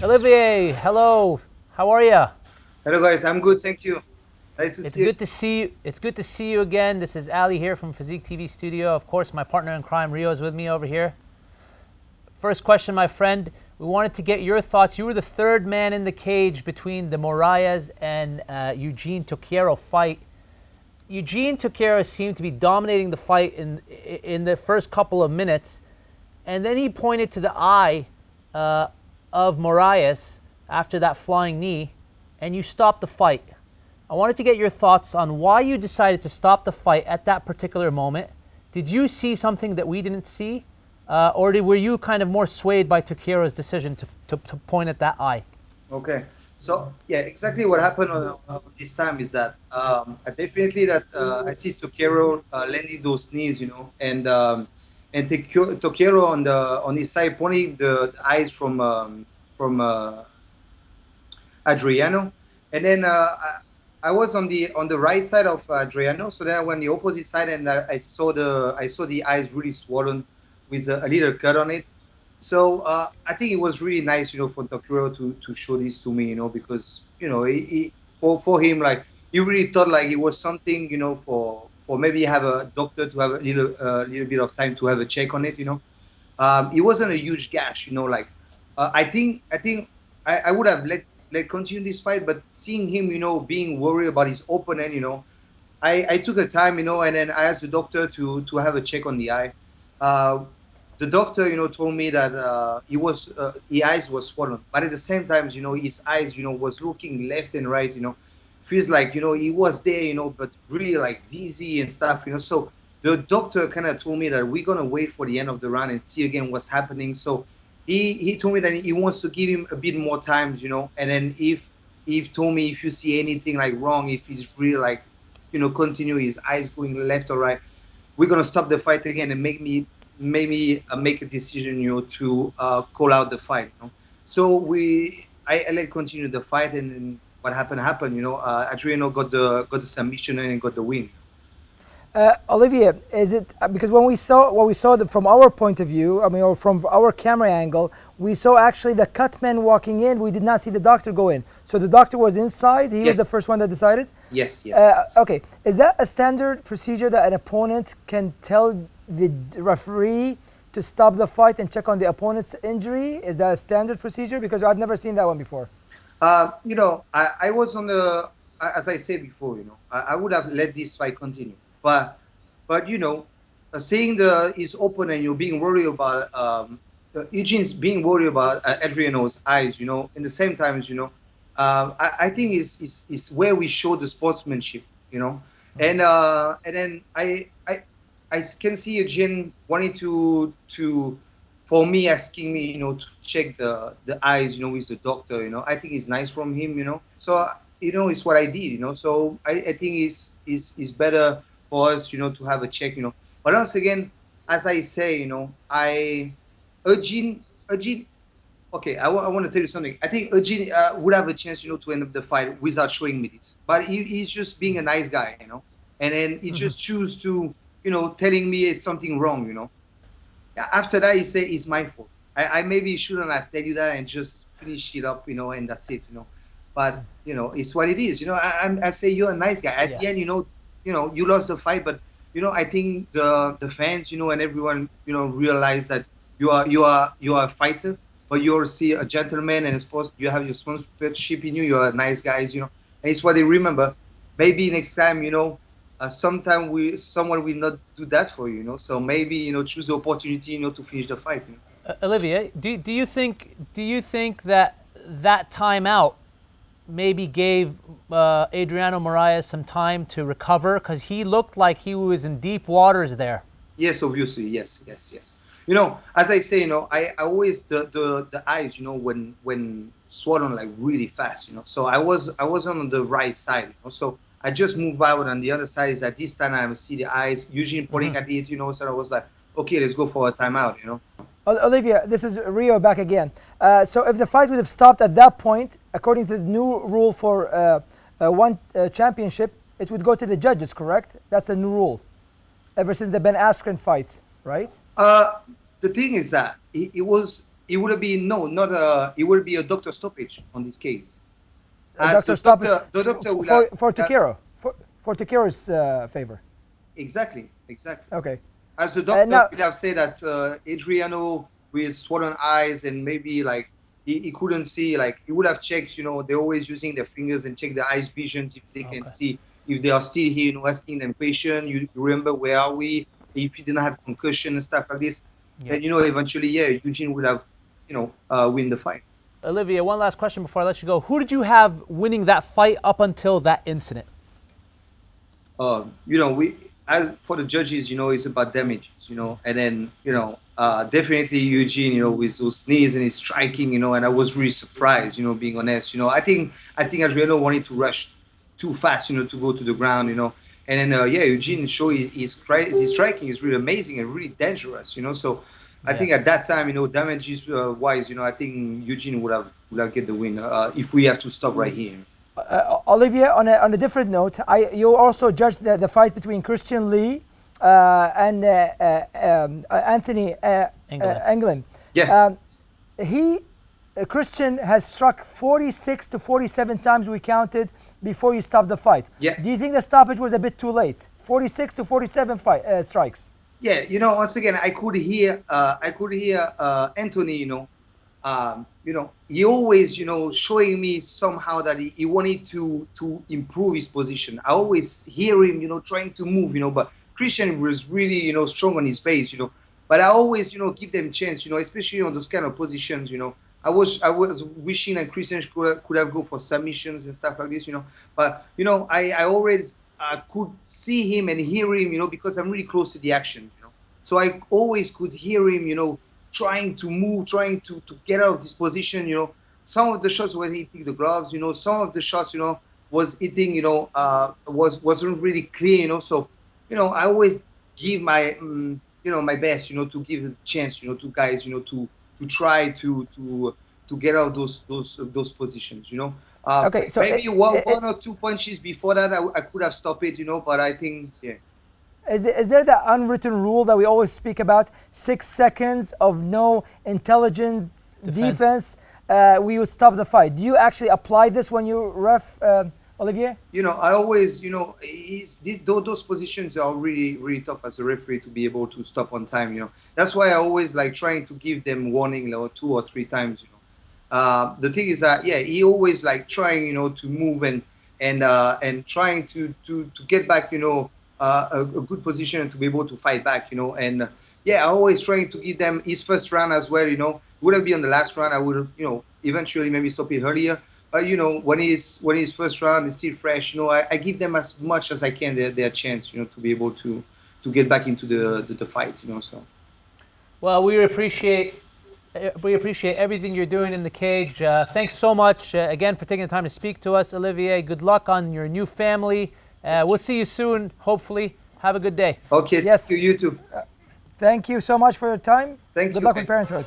Olivier, hello. How are you? Hello guys, I'm good, thank you. Nice to It's see you. good to see you. It's good to see you again. This is Ali here from Physique-TV studio. Of course, my partner in crime, Rio, is with me over here. First question, my friend. We wanted to get your thoughts. You were the third man in the cage between the Moraes and Eugene Toquero fight. Eugene Toquero seemed to be dominating the fight in the first couple of minutes, and then he pointed to the eye of Moraes after that flying knee, and you stopped the fight. I wanted to get your thoughts on why you decided to stop the fight at that particular moment. Did you see something that we didn't see? Were you kind of more swayed by Takero's decision to point at that eye? Okay, so yeah, exactly what happened on this time is that definitely that I see Toquero landing those knees, and Toquero on his side pointing the eyes from Adriano, and then I was on the right side of Adriano, so then I went the opposite side, and I saw the eyes really swollen with a little cut on it. So I think it was really nice, for Takuro to show this to me, because for him, like, he really thought like it was something, for maybe have a doctor to have a little bit of time to have a check on it. It wasn't a huge gash, like I think I would have let continue this fight, but seeing him, being worried about his opponent, I took a time, and then I asked the doctor to have a check on the eye. Uh, the doctor, told me that his eyes was swollen, but at the same time, his eyes, was looking left and right, feels like, he was there, but really like dizzy and stuff, So the doctor kind of told me that we're gonna wait for the end of the round and see again what's happening. So he told me that he wants to give him a bit more time, and then if told me if you see anything like wrong, if he's really like, continue his eyes going left or right, we're gonna stop the fight again and maybe make a decision, to call out the fight. So I let continue the fight, and then what happened. Adriano got the submission and got the win. Olivier, is it because when we saw from our point of view, I mean, or from our camera angle, we saw actually the cut man walking in. We did not see the doctor go in. So the doctor was inside. He was the Yes, first one that decided. yes. Okay, is that a standard procedure that an opponent can tell the referee to stop the fight and check on the opponent's injury? Is that a standard procedure? Because I've never seen that one before. I was on the, as I said before, I would have let this fight continue, but seeing his opponent, being worried about Eugene's being worried about Adriano's eyes, in the same times, I think is where we show the sportsmanship, and then I can see Eugene wanting to for me asking me, to check the eyes, with the doctor, I think it's nice from him, So it's what I did, So I think it's better for us, to have a check, But once again, as I say, I Eugene. Okay, I want to tell you something. I think Eugene would have a chance, to end up the fight without showing me this. But he's just being a nice guy, And then he just choose to, telling me it's something wrong, After that, he say it's my fault. I maybe shouldn't have tell you that and just finish it up, and that's it, But it's what it is. I say you're a nice guy. At Yeah. the end, you lost the fight, but I think the fans, and everyone, realize that you are a fighter, but you're see a gentleman, and supposed you have your sponsorship in you. You're a nice guys, and it's what they remember. Maybe next time, sometime someone will not do that for you, So maybe choose the opportunity, to finish the fight. Olivier, do you think that timeout maybe gave Adriano Moraes some time to recover, because he looked like he was in deep waters there? Yes, obviously, yes. As I say, I always the eyes, when swollen like really fast, So I was on the right side, So I just move out on the other side. Is at this time I see the eyes usually pointing at it, So I was like, okay, let's go for a timeout. Olivia, this is Rio back again. So if the fight would have stopped at that point, according to the new rule for one championship, it would go to the judges, correct? That's the new rule. Ever since the Ben Askren fight, right? Uh, the thing is that it was it would be no, not it would be a doctor stoppage on this case. Doctor stop it the doctor will for Takeru, for Takeru's favor. Exactly. Okay. As the doctor now- will have said that Adriano with swollen eyes and maybe like he couldn't see, like he would have checked, they're always using their fingers and check the eyes visions if they can see if they are still here, asking them question, you remember where are we, if you didn't have concussion and stuff like this. And eventually, Eugene will have, win the fight. Olivier, one last question before I let you go. Who did you have winning that fight up until that incident? As for the judges, it's about damages, and then, definitely Eugene, with those knees and his striking, and I was really surprised, being honest, I think Adriano wanted to rush too fast, to go to the ground, and then, Eugene show his striking is really amazing and really dangerous, so I think at that time, damages wise, I think Eugene would have get the win if we have to stop right here. Olivier, on a different note, you also judged the fight between Christian Lee and Anthony England. Yeah. Christian has struck 46 to 47 times, we counted, before you stopped the fight. Yeah. Do you think the stoppage was a bit too late? 46 to 47 strikes. Yeah, once again, I could hear Anthony, he always, showing me somehow that he wanted to improve his position. I always hear him, trying to move, but Christian was really, strong on his base, but I always, give them chance, especially on those kind of positions, I was wishing that Christian could have go for submissions and stuff like this, but, I always could see him and hear him, because I'm really close to the action, so I always could hear him, trying to move, trying to get out of this position, some of the shots was hitting the gloves, some of the shots, was hitting, wasn't really clear, so, I always give my, my best, to give a chance, to guys, to try to get out those positions, Okay, so maybe one or two punches before that, I could have stopped it, but I think, yeah. Is there the unwritten rule that we always speak about? 6 seconds of no intelligent defense, we would stop the fight. Do you actually apply this when you ref, Olivier? I always, those positions are really, really tough as a referee to be able to stop on time. That's why I always like trying to give them warning, 2 or 3 times. The thing is that, he always like trying, to move and trying to get back, a good position and to be able to fight back, and I always trying to give them his first round as well, wouldn't be on the last round. I would, eventually maybe stop it earlier, but when his first round is still fresh, I give them as much as I can their chance, to be able to get back into the fight, so. Well, we appreciate everything you're doing in the cage. Thanks so much again for taking the time to speak to us, Olivier. Good luck on your new family. We'll see you soon, hopefully. Have a good day. Okay, yes. Thank you, you too. Thank you so much for your time. Thank you. Good luck with parenthood.